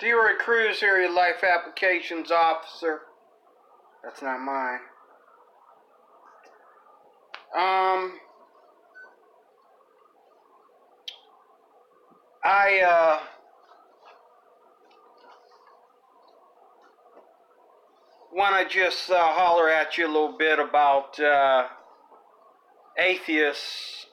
DeRoy Cruz here, your life applications officer. That's not mine. I want to just holler at you a little bit about atheists.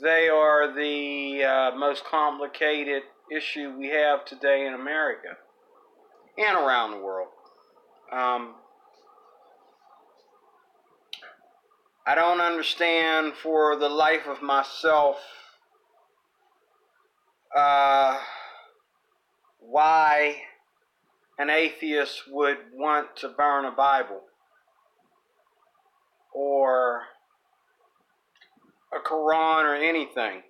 They are the most complicated issue we have today in America and around the world. I don't understand for the life of myself why an atheist would want to burn a Bible or a Quran or anything,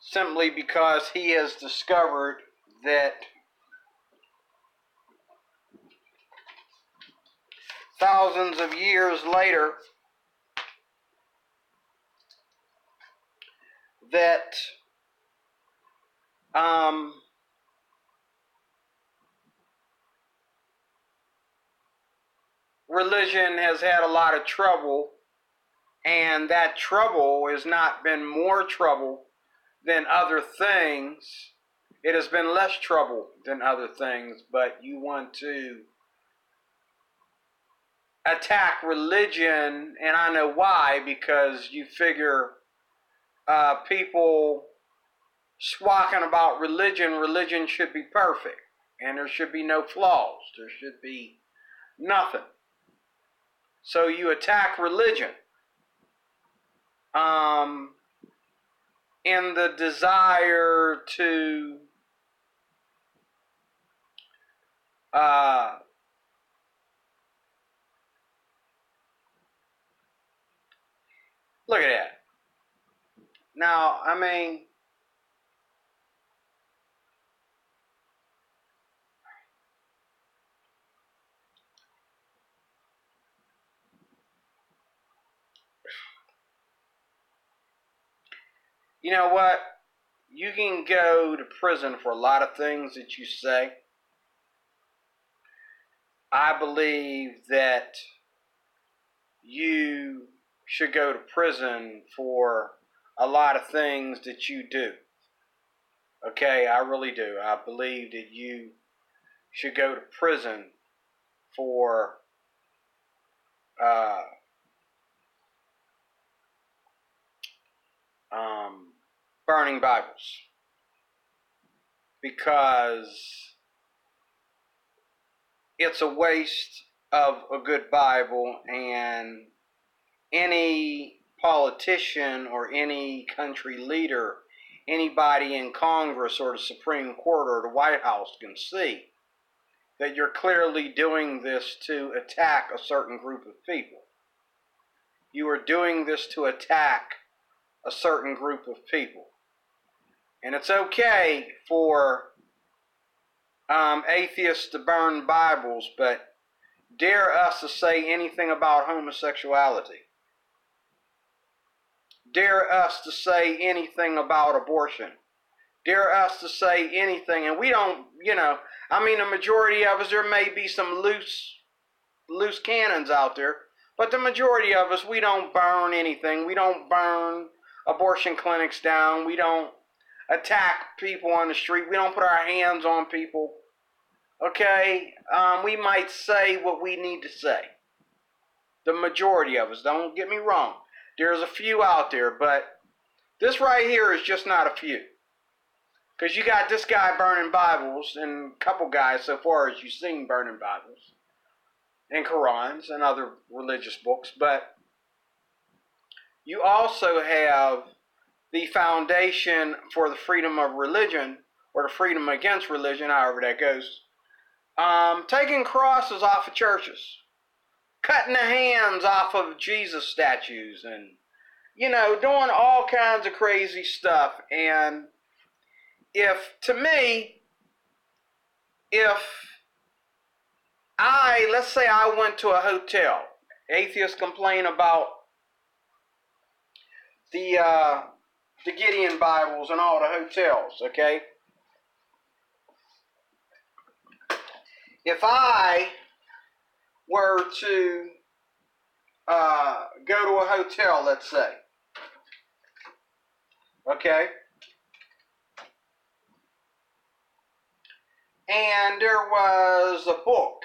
simply because he has discovered that thousands of years later that religion has had a lot of trouble, and that trouble has not been more trouble than other things. It has been less trouble than other things, but you want to attack religion, and I know why, because you figure people squawking about religion should be perfect, and there should be no flaws, there should be nothing. So you attack religion in the desire to look at that. Now, I mean, you know what? You can go to prison for a lot of things that you say. I believe that you should go to prison for a lot of things that you do. Okay, I really do. I believe that you should go to prison for burning Bibles, because it's a waste of a good Bible, and any politician or any country leader, anybody in Congress or the Supreme Court or the White House can see that you're clearly doing this to attack a certain group of people. You are doing this to attack a certain group of people. And it's okay for atheists to burn Bibles, but dare us to say anything about homosexuality? Dare us to say anything about abortion? Dare us to say anything? And we don't, I mean, the majority of us, there may be some loose cannons out there, but the majority of us, we don't burn anything. We don't burn abortion clinics down. We don't attack people on the street. We don't put our hands on people. Okay? We might say what we need to say. The majority of us, don't get me wrong. There's a few out there, but this right here is just not a few. Because you got this guy burning Bibles, and a couple guys so far as you've seen burning Bibles, and Qurans, and other religious books, but you also have the Foundation for the Freedom of Religion, or the Freedom Against Religion, however that goes, taking crosses off of churches, cutting the hands off of Jesus statues, and, doing all kinds of crazy stuff. And to me, let's say I went to a hotel, atheists complain about the the Gideon Bibles in all the hotels, okay? If I were to go to a hotel, let's say, okay, and there was a book,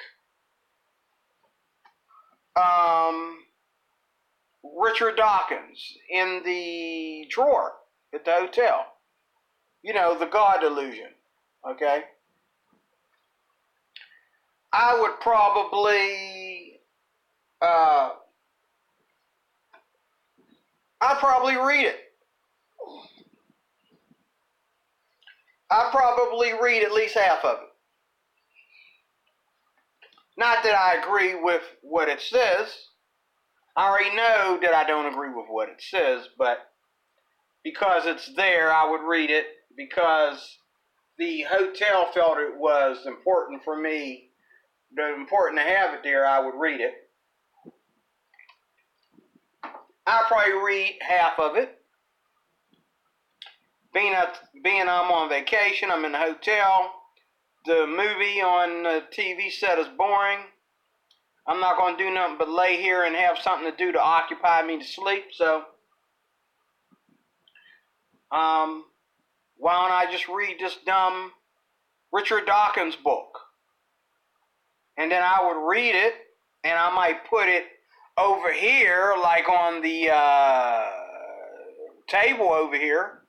Richard Dawkins, in the drawer at the hotel, you know, the God Delusion, okay, I would probably, I'd probably read it. I'd probably read at least half of it. Not that I agree with what it says. I already know that I don't agree with what it says, but because it's there, I would read it because the hotel felt it was important for me, important to have it there, I would read it. I'll probably read half of it. Being I'm on vacation, I'm in the hotel, the movie on the TV set is boring. I'm not going to do nothing but lay here and have something to do to occupy me to sleep, so why don't I just read this dumb Richard Dawkins book? And then I would read it, and I might put it over here, like on the table over here,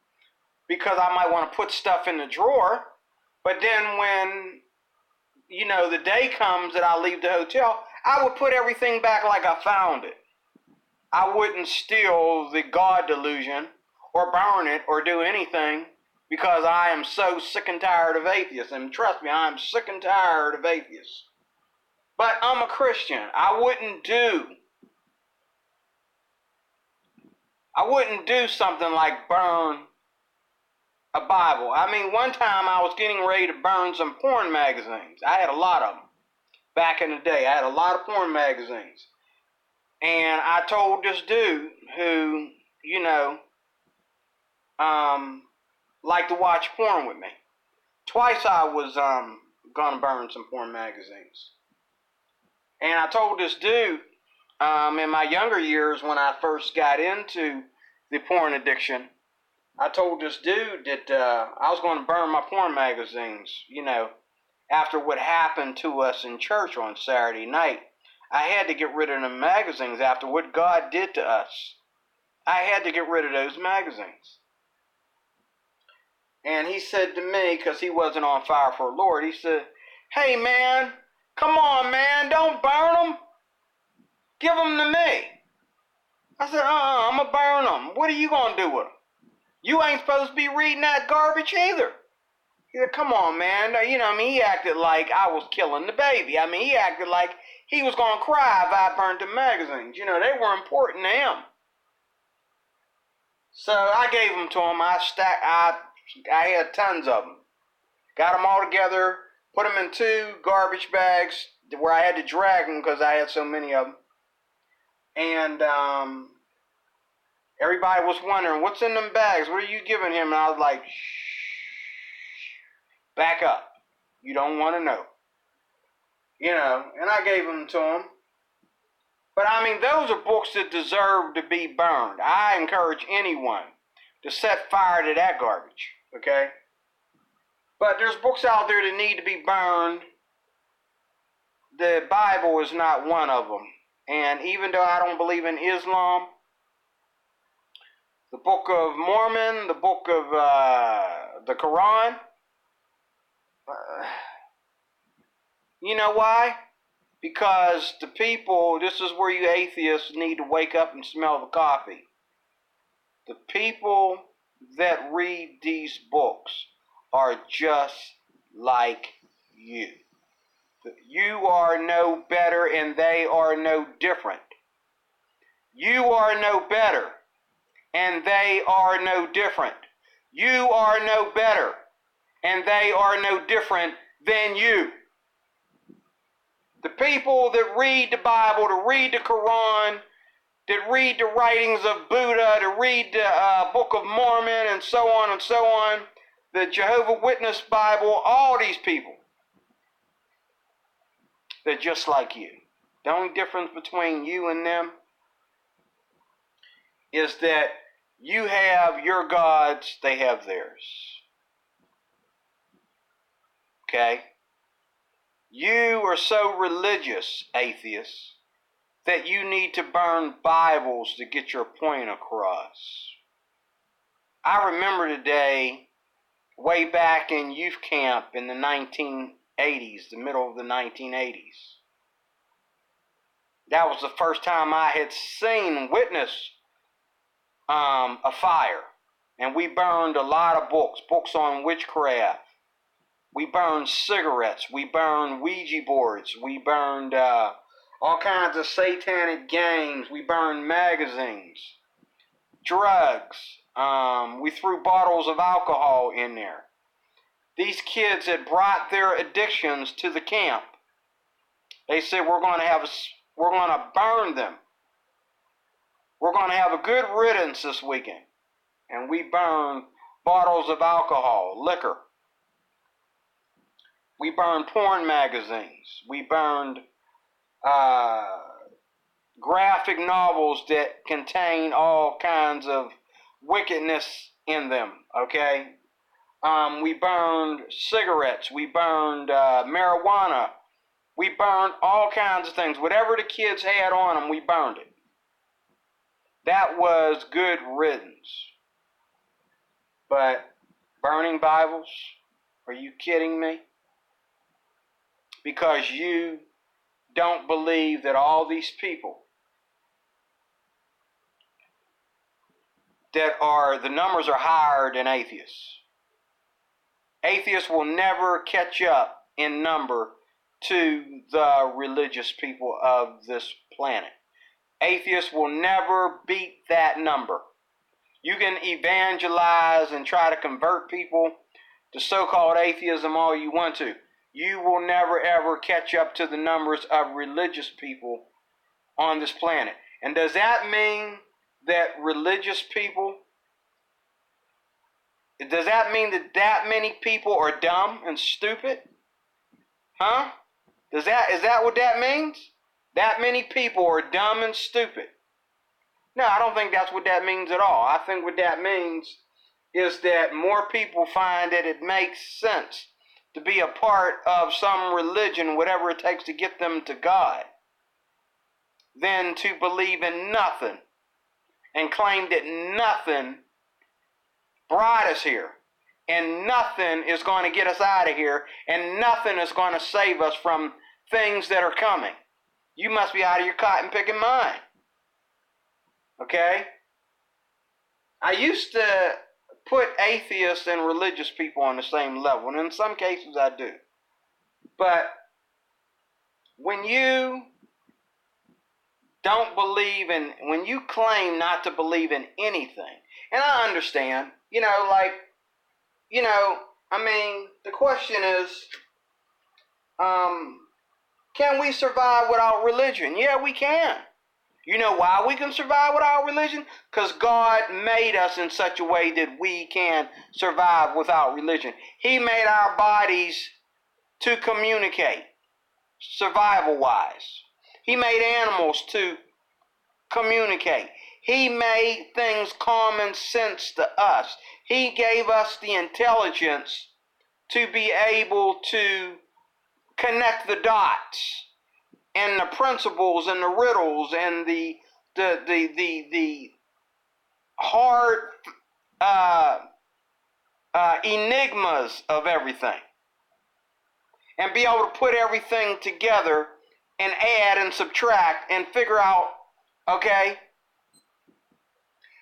because I might want to put stuff in the drawer. But then when, you know, the day comes that I leave the hotel, I would put everything back like I found it. I wouldn't steal the God Delusion or burn it or do anything because I am so sick and tired of atheists. And trust me, I am sick and tired of atheists. But I'm a Christian. I wouldn't do something like burn a Bible. I mean, one time I was getting ready to burn some porn magazines. I had a lot of them back in the day. I had a lot of porn magazines. And I told this dude who, you know, liked to watch porn with me. Twice I was gonna burn some porn magazines. And I told this dude in my younger years when I first got into the porn addiction, I told this dude that I was going to burn my porn magazines, you know, after what happened to us in church on Saturday night. I had to get rid of the magazines after what God did to us. I had to get rid of those magazines. And he said to me, because he wasn't on fire for the Lord, he said, "Hey man, come on man, don't burn them. Give them to me." I said, I'm going to burn them. What are you going to do with them? You ain't supposed to be reading that garbage either. He said, "Come on, man." You know, I mean, he acted like I was killing the baby. I mean, he acted like he was going to cry if I burned the magazines. You know, they were important to him. So I gave them to him. I had tons of them. Got them all together, put them in 2 garbage bags where I had to drag them because I had so many of them. And everybody was wondering, "What's in them bags? What are you giving him?" And I was like, "Shh, back up. You don't want to know." You know, and I gave them to him. But I mean, those are books that deserve to be burned. I encourage anyone to set fire to that garbage, okay? But there's books out there that need to be burned. The Bible is not one of them. And even though I don't believe in Islam, the Book of Mormon, the Book of the Quran, you know why? Because the people, this is where you atheists need to wake up and smell the coffee. The people that read these books are just like you. You are no better and they are no different. You are no better and they are no different. You are no better and they are no different than you. The people that read the Bible, to read the Quran, that read the writings of Buddha, to read the Book of Mormon, and so on and so on, the Jehovah's Witness Bible, all these people, they're just like you. The only difference between you and them is that you have your gods, they have theirs. Okay? You are so religious, atheists, that you need to burn Bibles to get your point across. I remember the day, way back in youth camp in the 1980s, the middle of the 1980s. That was the first time I had witnessed a fire. And we burned a lot of books on witchcraft. We burned cigarettes. We burned Ouija boards. We burned all kinds of satanic games. We burned magazines, drugs. We threw bottles of alcohol in there. These kids had brought their addictions to the camp. They said, we're going to burn them. We're going to have a good riddance this weekend. And we burned bottles of alcohol, liquor. We burned porn magazines. We burned graphic novels that contain all kinds of wickedness in them, okay? We burned cigarettes. We burned marijuana. We burned all kinds of things. Whatever the kids had on them, we burned it. That was good riddance. But burning Bibles? Are you kidding me? Because you don't believe that all these people the numbers are higher than atheists. Atheists will never catch up in number to the religious people of this planet. Atheists will never beat that number. You can evangelize and try to convert people to so-called atheism all you want to. You will never ever catch up to the numbers of religious people on this planet. And does that mean that religious people, does that mean that many people are dumb and stupid? Huh? Is that what that means? That many people are dumb and stupid? No, I don't think that's what that means at all. I think what that means is that more people find that it makes sense to be a part of some religion, whatever it takes to get them to God, than to believe in nothing and claim that nothing brought us here, and nothing is going to get us out of here, and nothing is going to save us from things that are coming. You must be out of your cotton picking mind. Okay? I used to put atheists and religious people on the same level, and in some cases I do. But when you don't believe in, when you claim not to believe in anything, and I understand, the question is, can we survive without religion? Yeah, we can. You know why we can survive without religion? Because God made us in such a way that we can survive without religion. He made our bodies to communicate, survival-wise. He made animals to communicate. He made things common sense to us. He gave us the intelligence to be able to connect the dots and the principles and the riddles and the hard enigmas of everything, and be able to put everything together and add and subtract and figure out, okay,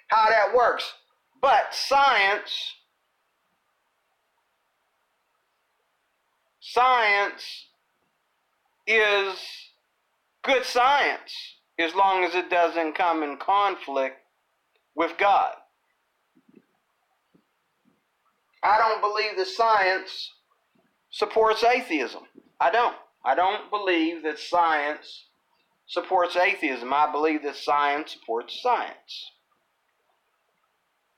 how that works. But science is good science as long as it doesn't come in conflict with God. I don't believe that science supports atheism. I don't believe that science supports atheism. I believe that science supports science.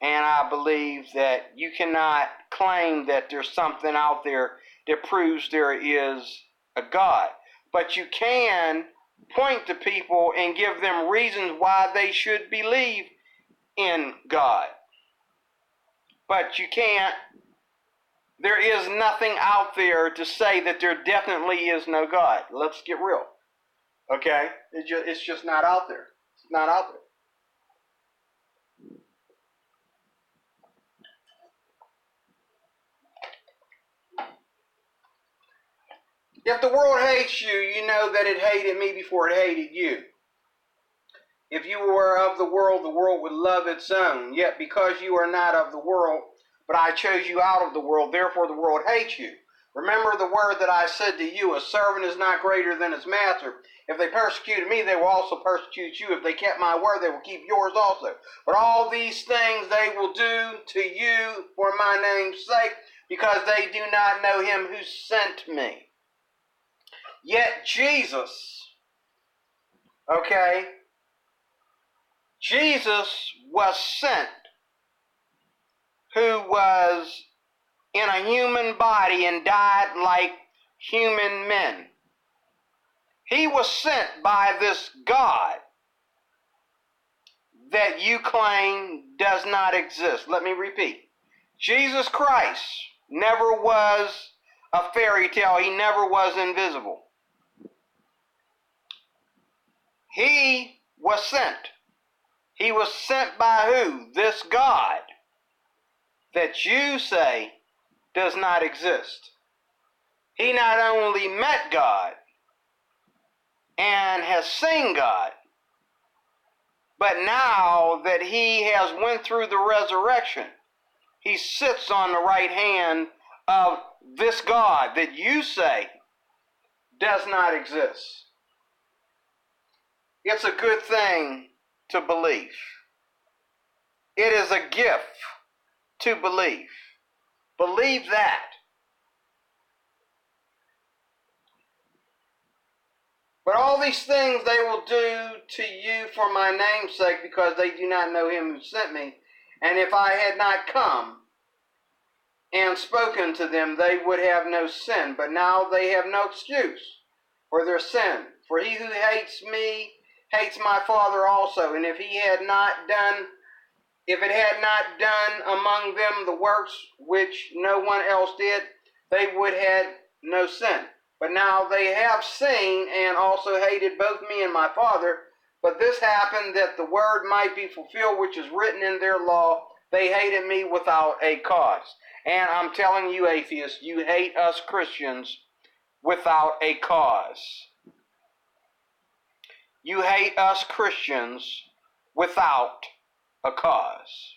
And I believe that you cannot claim that there's something out there that proves there is a God. But you can point to people and give them reasons why they should believe in God. But you can't, there is nothing out there to say that there definitely is no God. Let's get real. Okay? It's just not out there. It's not out there. If the world hates you, you know that it hated me before it hated you. If you were of the world would love its own. Yet because you are not of the world, but I chose you out of the world, therefore the world hates you. Remember the word that I said to you, a servant is not greater than his master. If they persecuted me, they will also persecute you. If they kept my word, they will keep yours also. But all these things they will do to you for my name's sake, because they do not know him who sent me. Yet Jesus, okay, Jesus was sent, who was in a human body and died like human men. He was sent by this God that you claim does not exist. Let me repeat. Jesus Christ never was a fairy tale. He never was invisible. He was sent. He was sent by who? This God that you say does not exist. He not only met God and has seen God, but now that he has went through the resurrection, he sits on the right hand of this God that you say does not exist. It's a good thing to believe. It is a gift to believe. Believe that. But all these things they will do to you for my name's sake, because they do not know him who sent me. And if I had not come and spoken to them, they would have no sin. But now they have no excuse for their sin. For he who hates me hates my Father also. And if it had not done among them the works which no one else did, they would have no sin. But now they have seen and also hated both me and my Father. But this happened that the word might be fulfilled, which is written in their law. They hated me without a cause. And I'm telling you, atheists, you hate us Christians without a cause. You hate us Christians without a cause.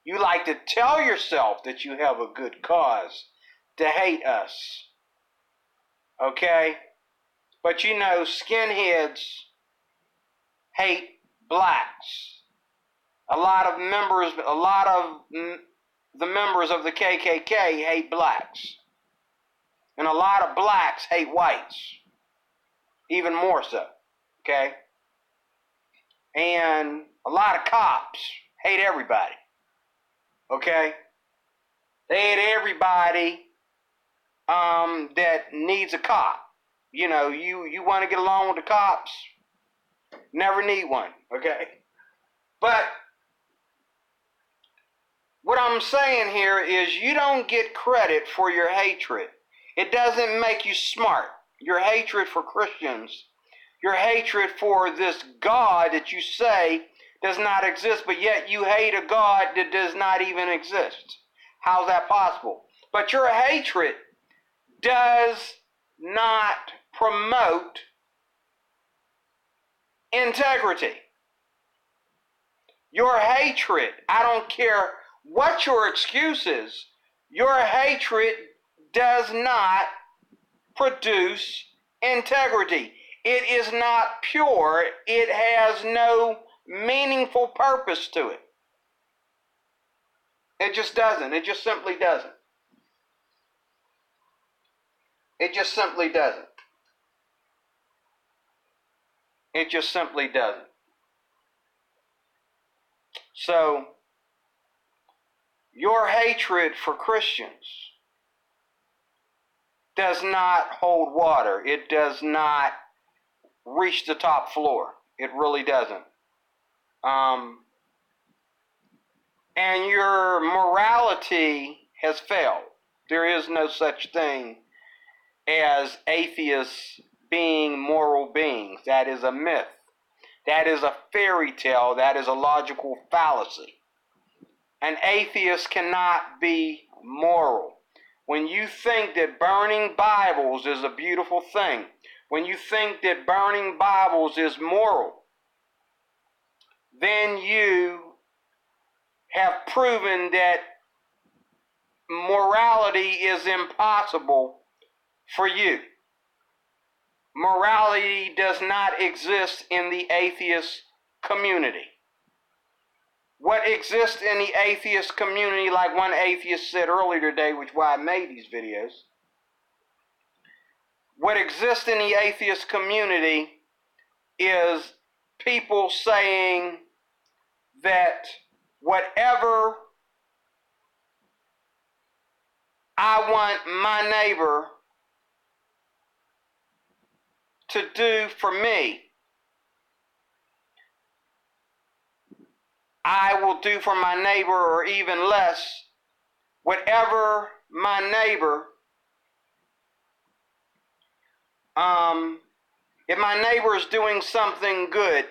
You like to tell yourself that you have a good cause to hate us. Okay? But you know, skinheads hate blacks. A lot of the members of the KKK hate blacks. And a lot of blacks hate whites. Even more so. Okay? And a lot of cops hate everybody. Okay? They hate everybody that needs a cop. You know, you want to get along with the cops? Never need one. Okay? But what I'm saying here is you don't get credit for your hatred. It doesn't make you smart. Your hatred for Christians, your hatred for this God that you say does not exist, but yet you hate a God that does not even exist. How's that possible? But your hatred does not promote integrity. Your hatred, I don't care what your excuse is, your hatred does not produce integrity. It is not pure. It has no meaningful purpose to it. It just doesn't. It just simply doesn't. It just simply doesn't. It just simply doesn't. So, your hatred for Christians does not hold water. It does not reach the top floor. It really doesn't. And your morality has failed. There is no such thing as atheists being moral beings. That is a myth. That is a fairy tale. That is a logical fallacy. An atheist cannot be moral. When you think that burning Bibles is a beautiful thing, when you think that burning Bibles is moral, then you have proven that morality is impossible for you. Morality does not exist in the atheist community. What exists in the atheist community, like one atheist said earlier today, which is why I made these videos, what exists in the atheist community is people saying that whatever I want my neighbor to do for me, I will do for my neighbor, or even less. Whatever my neighbor, if my neighbor is doing something good,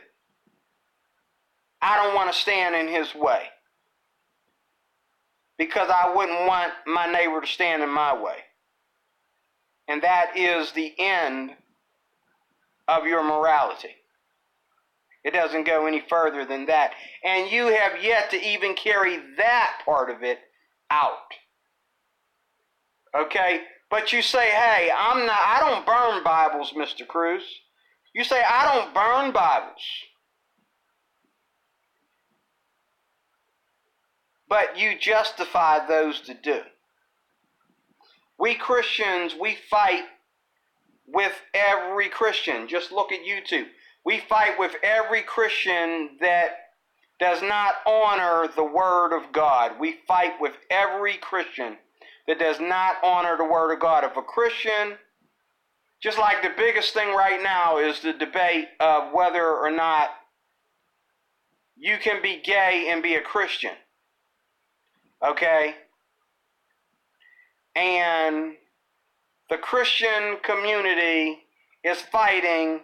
I don't want to stand in his way, because I wouldn't want my neighbor to stand in my way. And that is the end of your morality. It doesn't go any further than that. And you have yet to even carry that part of it out. Okay? But you say, hey, I don't burn Bibles, Mr. Cruz. You say, I don't burn Bibles. But you justify those to do. We Christians, we fight with every Christian. Just look at YouTube. We fight with every Christian that does not honor the Word of God. We fight with every Christian that does not honor the Word of God. If a Christian, just like the biggest thing right now is the debate of whether or not you can be gay and be a Christian. Okay? And the Christian community is fighting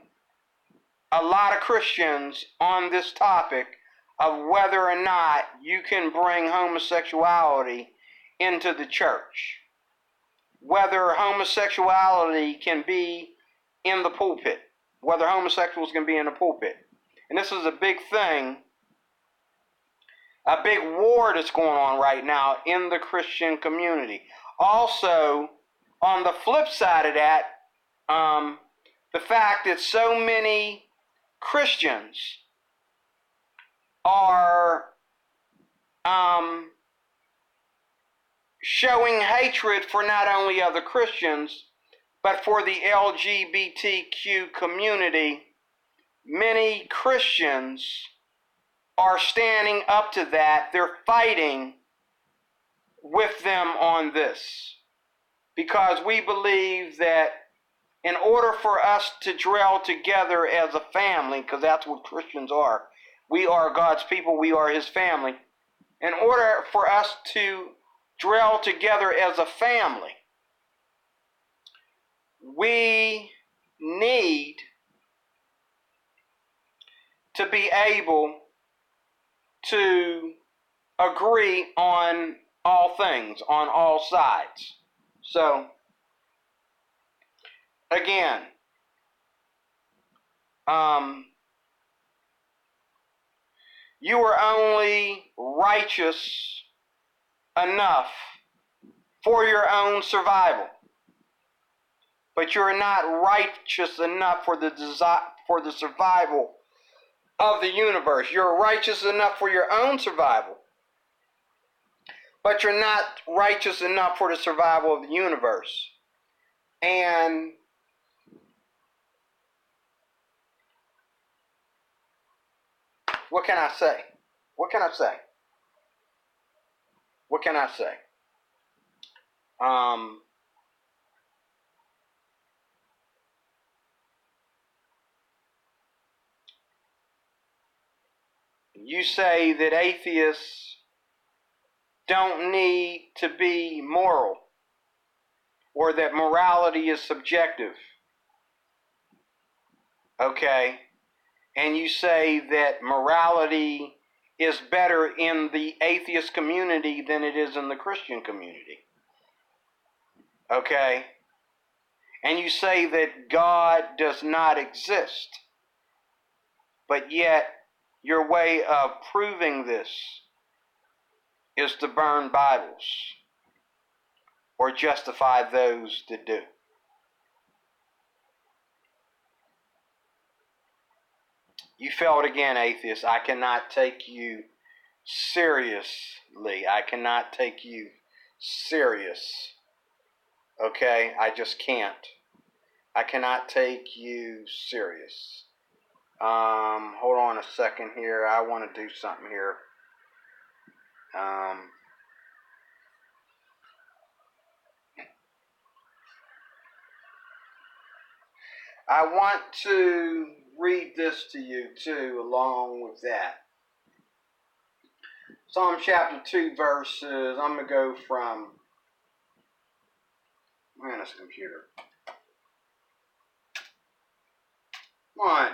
a lot of Christians on this topic of whether or not you can bring homosexuality into the church. Whether homosexuality can be in the pulpit. Whether homosexuals can be in the pulpit. And this is a big thing, a big war that's going on right now in the Christian community. Also, on the flip side of that, the fact that so many Christians are showing hatred for not only other Christians, but for the LGBTQ community. Many Christians are standing up to that. They're fighting with them on this. Because we believe that in order for us to dwell together as a family, because that's what Christians are, we are God's people, we are His family. In order for us to dwell together as a family, we need to be able to agree on all things, on all sides. So, again, you are only righteous enough for your own survival, but you're not righteous enough for the survival of the universe. You're righteous enough for your own survival, but you're not righteous enough for the survival of the universe. And What can I say? What can I say? What can I say? You say that atheists don't need to be moral, or that morality is subjective. Okay? And you say that morality is better in the atheist community than it is in the Christian community. Okay? And you say that God does not exist. But yet, your way of proving this is to burn Bibles or justify those that do. You failed again, atheist. I cannot take you seriously. I cannot take you serious. Okay? I just can't. I cannot take you serious. Hold on a second here. I want to do something here. I want to read this to you too, along with that. Psalm chapter 2 verses, I'm going to go from, man, this computer. Come on.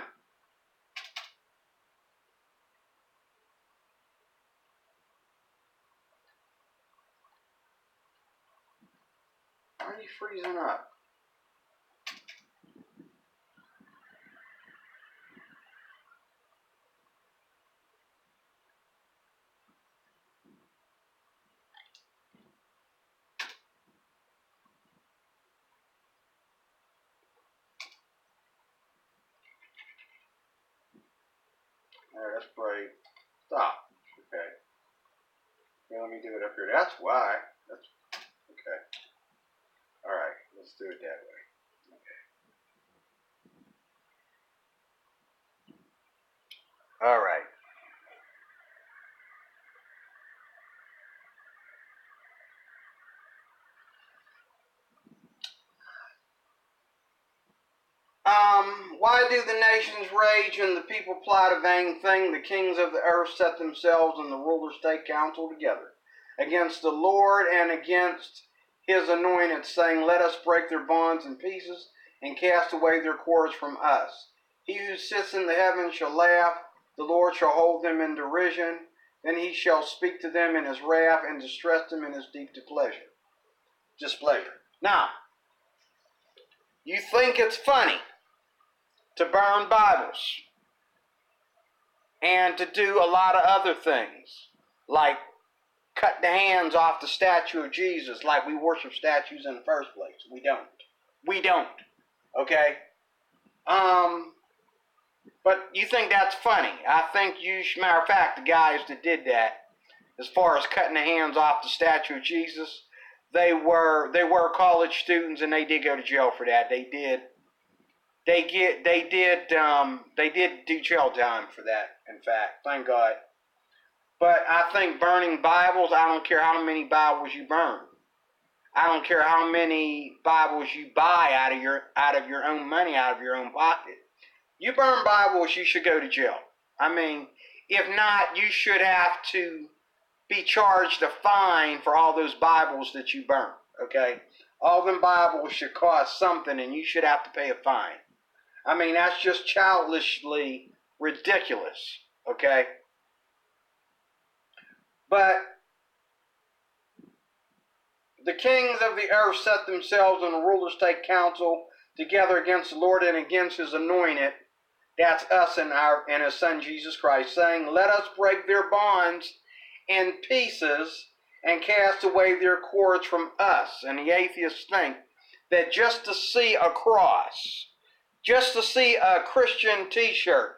Why are you freezing up? Alright, let's pray. Stop. Okay. Okay, let me do it up here. That's why. That's okay. Alright, let's do it that way. Okay. Alright. Why do the nations rage and the people plot a vain thing? The kings of the earth set themselves and the rulers take counsel together against the Lord and against his anointed, saying, let us break their bonds in pieces and cast away their cords from us. He who sits in the heavens shall laugh, the Lord shall hold them in derision. Then he shall speak to them in his wrath and distress them in his deep displeasure. Now, you think it's funny to burn Bibles and to do a lot of other things, like cut the hands off the statue of Jesus, like we worship statues in the first place. We don't. We don't. Okay? But you think that's funny. I think matter of fact, the guys that did that, as far as cutting the hands off the statue of Jesus, they were college students and they did go to jail for that. They did do jail time for that, in fact, thank God. But I think burning Bibles, I don't care how many Bibles you burn. I don't care how many Bibles you buy out of your own money, out of your own pocket. You burn Bibles, you should go to jail. I mean, if not, you should have to be charged a fine for all those Bibles that you burn, okay? All them Bibles should cost something and you should have to pay a fine. I mean, that's just childishly ridiculous, okay? But the kings of the earth set themselves and the rulers take counsel together against the Lord and against his anointed. That's us and his son Jesus Christ, saying, let us break their bonds in pieces and cast away their cords from us. And the atheists think that just to see a cross, just to see a Christian t-shirt,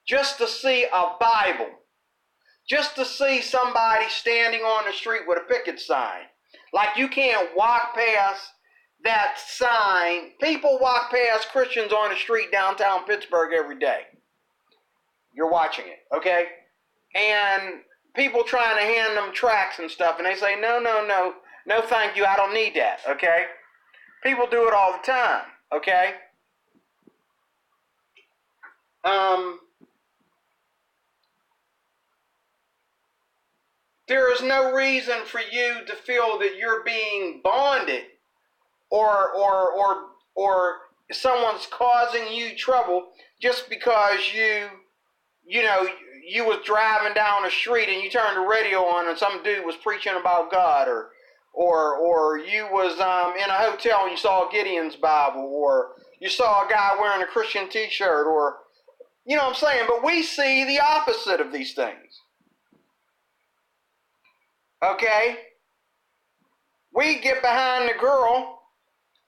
just to see a Bible, just to see somebody standing on the street with a picket sign. Like you can't walk past that sign. People walk past Christians on the street downtown Pittsburgh every day. You're watching it, okay? and people trying to hand them tracts and stuff, and they say, no, no, no, no, thank you, I don't need that, okay? People do it all the time, okay? There is no reason for you to feel that you're being bonded or someone's causing you trouble just because you was driving down the street and you turned the radio on and some dude was preaching about God, or you was in a hotel and you saw Gideon's Bible, or you saw a guy wearing a Christian t-shirt, or you know what I'm saying? But we see the opposite of these things. Okay? We get behind the girl.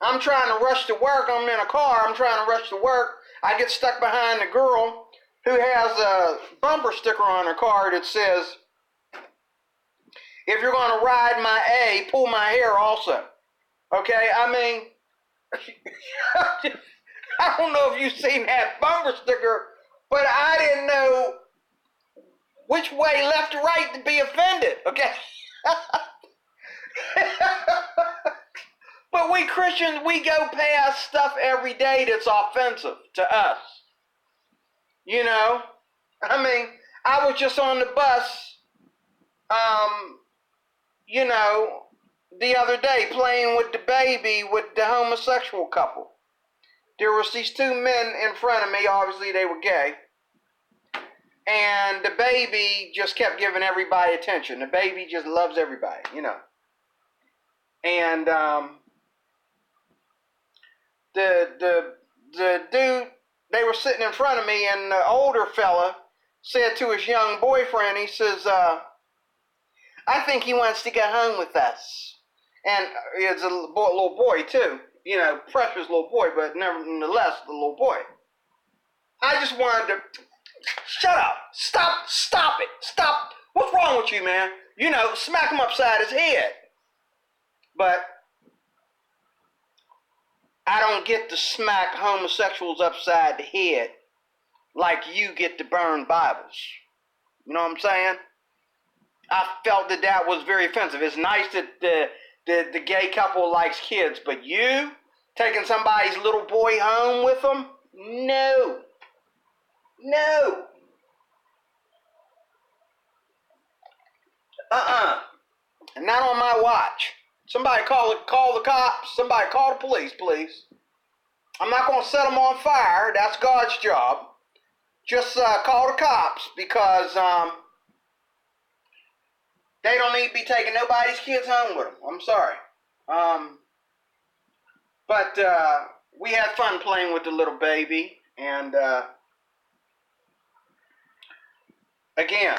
I'm trying to rush to work. I'm in a car. I'm trying to rush to work. I get stuck behind the girl who has a bumper sticker on her car that says, if you're going to ride my A, pull my hair also. Okay? I mean, I don't know if you've seen that bumper sticker, but I didn't know which way, left or right, to be offended. Okay? But we Christians, we go past stuff every day that's offensive to us. You know? I mean, I was just on the bus, the other day playing with the baby with the homosexual couple. There was these two men in front of me, obviously they were gay, and the baby just kept giving everybody attention. The baby just loves everybody, you know. And the dude, they were sitting in front of me, and the older fella said to his young boyfriend, he says, I think he wants to get home with us. And it's a little boy too, you know, precious little boy, but nevertheless, the little boy. I just wanted to, shut up, stop it, stop. What's wrong with you, man? You know, smack him upside his head. But I don't get to smack homosexuals upside the head like you get to burn Bibles. You know what I'm saying? I felt that was very offensive. It's nice that the gay couple likes kids, but you taking somebody's little boy home with them? No. No. Not on my watch. Somebody call the cops. Somebody call the police, please. I'm not going to set them on fire. That's God's job. Just call the cops, because they don't need to be taking nobody's kids home with them. I'm sorry. But we had fun playing with the little baby. And again,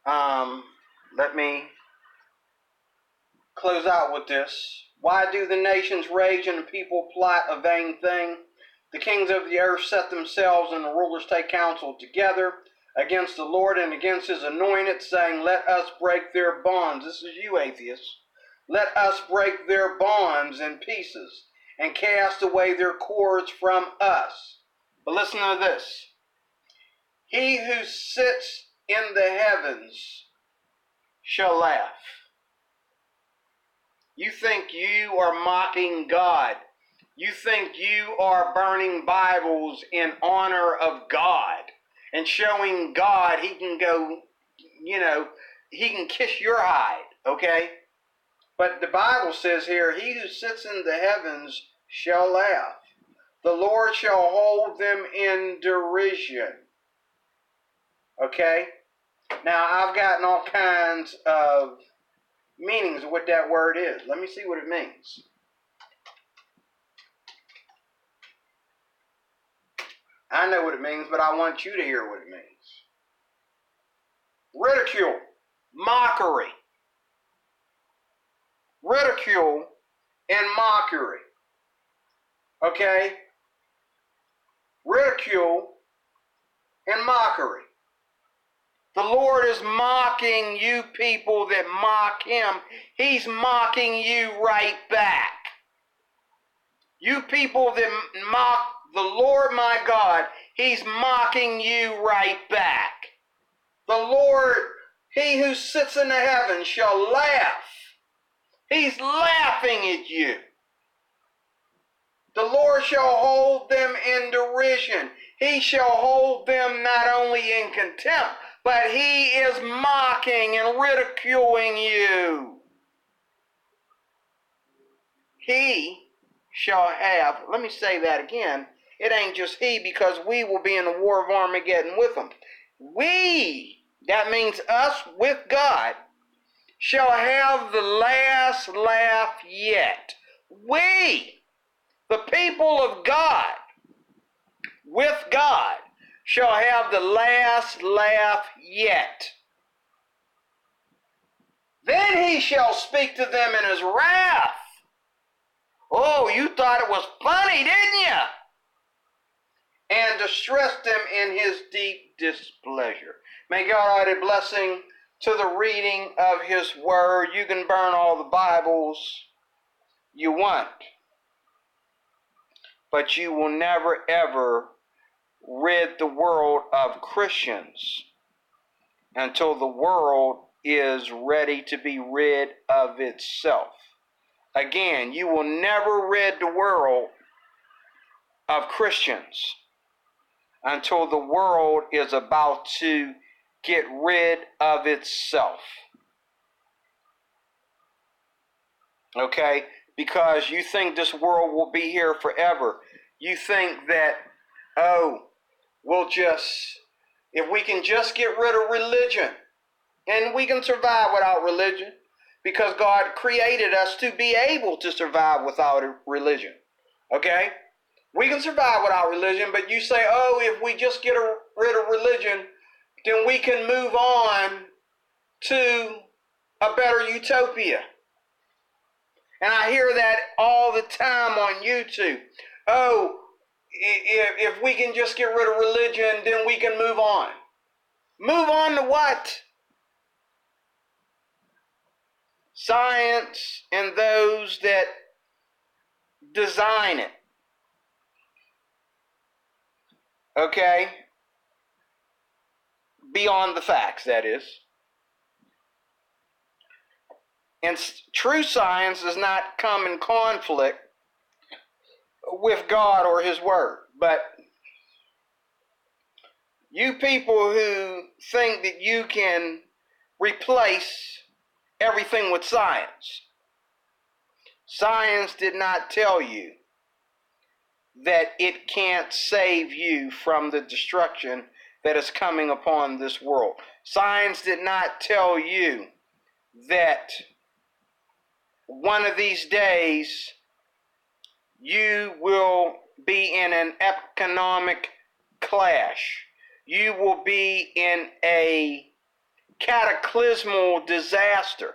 let me close out with this. Why do the nations rage and the people plot a vain thing? The kings of the earth set themselves, and the rulers take counsel together against the Lord and against his anointed, saying, let us break their bonds. This is you, atheists. Let us break their bonds in pieces and cast away their cords from us. But listen to this. He who sits in the heavens shall laugh. You think you are mocking God. You think you are burning Bibles in honor of God and showing God he can go, he can kiss your hide, okay? But the Bible says here, he who sits in the heavens shall laugh. The Lord shall hold them in derision. Okay? Now, I've gotten all kinds of meanings of what that word is. Let me see what it means. I know what it means, but I want you to hear what it means. Ridicule, mockery. Ridicule and mockery. Okay? Ridicule and mockery. The Lord is mocking you people that mock him. He's mocking you right back. You people that mock the Lord my God, he's mocking you right back. The Lord, he who sits in the heavens shall laugh. He's laughing at you. The Lord shall hold them in derision. He shall hold them not only in contempt, but he is mocking and ridiculing you. He shall have, let me say that again, it ain't just he, because we will be in the war of Armageddon with him. We, that means us with God, shall have the last laugh yet. We, the people of God, with God, shall have the last laugh yet. Then he shall speak to them in his wrath. Oh, you thought it was funny, didn't you? And distress them in his deep displeasure. May God add a blessing to the reading of his word. You can burn all the Bibles you want, but you will never ever rid the world of Christians until the world is ready to be rid of itself. Again, you will never rid the world of Christians until the world is about to get rid of itself. Okay? Because you think this world will be here forever. You think that, if we can just get rid of religion, and we can survive without religion, because God created us to be able to survive without religion. Okay? We can survive without religion, but you say, if we just get rid of religion, then we can move on to a better utopia. And I hear that all the time on YouTube. If we can just get rid of religion, then we can move on. Move on to what? Science and those that design it. Okay? Beyond the facts, that is. And true science does not come in conflict with God or his word. But you people who think that you can replace everything with science, science did not tell you that it can't save you from the destruction that is coming upon this world. Science did not tell you that one of these days you will be in an economic clash. You will be in a cataclysmal disaster.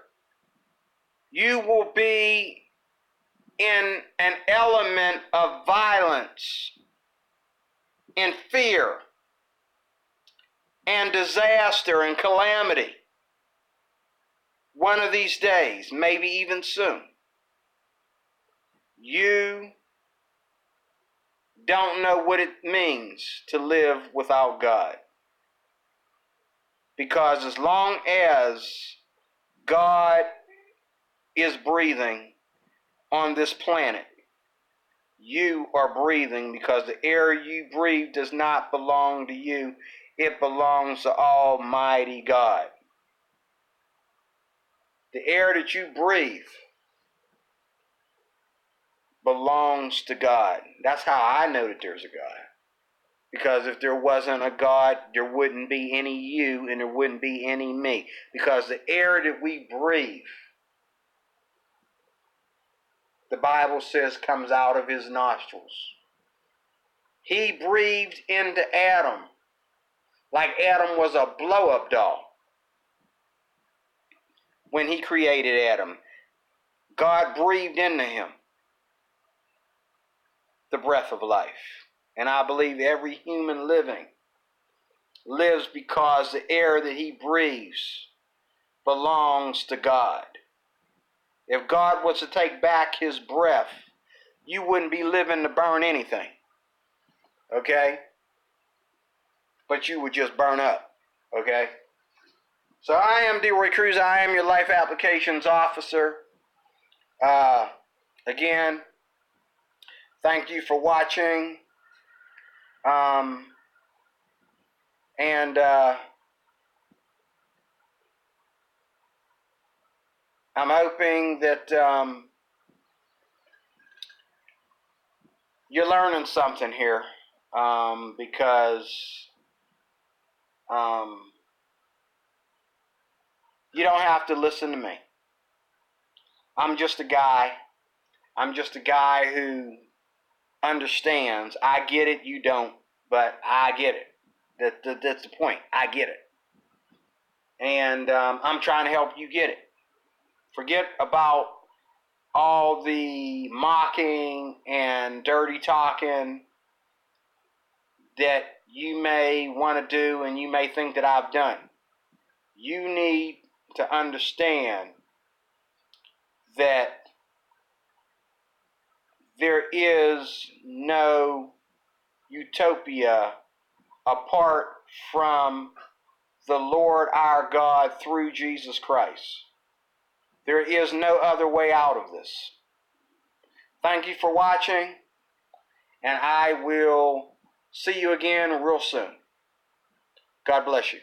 You will be in an element of violence and fear and disaster and calamity. One of these days, maybe even soon. You don't know what it means to live without God. Because as long as God is breathing on this planet, you are breathing, because the air you breathe does not belong to you. It belongs to Almighty God. The air that you breathe belongs to God. That's how I know that there's a God. Because if there wasn't a God, there wouldn't be any you and there wouldn't be any me. Because the air that we breathe, the Bible says, comes out of his nostrils. He breathed into Adam like Adam was a blow-up doll. When he created Adam, God breathed into him the breath of life. And I believe every human living lives because the air that he breathes belongs to God. If God was to take back his breath, you wouldn't be living to burn anything. Okay? But you would just burn up. Okay? So I am DeRoy Cruz. I am your life applications officer. Again, thank you for watching. And I'm hoping that you're learning something here, because you don't have to listen to me. I'm just a guy. I'm just a guy who understands. I get it, you don't, but I get it. That's the point. I get it. And I'm trying to help you get it. Forget about all the mocking and dirty talking that you may want to do and you may think that I've done. You need to understand that there is no utopia apart from the Lord our God through Jesus Christ. There is no other way out of this. Thank you for watching, and I will see you again real soon. God bless you.